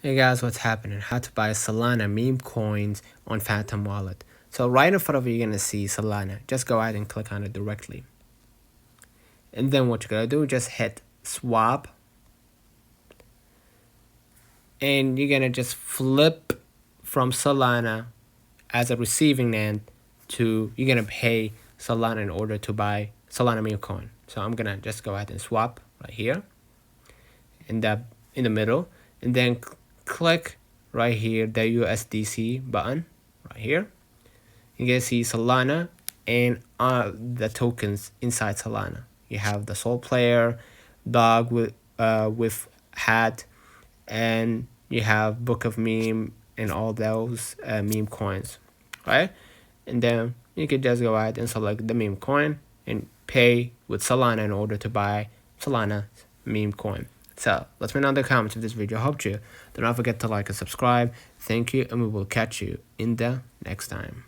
Hey guys, what's happening? How to buy Solana meme coins on Phantom Wallet. So right in front of you, you're gonna see Solana. Just go ahead and click on it directly. And then what you're gonna do, just hit swap. And you're gonna just flip from Solana as a receiving end to, you're gonna pay Solana in order to buy Solana meme coin. So I'm gonna just go ahead and swap right here in the middle, and then click right here the USDC button right here. You can see Solana and the tokens inside Solana. You have the Soul Player, dog with hat, and you have Book of Meme and all those meme coins, right? And then you can just go ahead and select the meme coin and pay with Solana in order to buy Solana meme coin. So let me know in the comments if this video helped you. Do not forget to like and subscribe. Thank you, and we will catch you in the next time.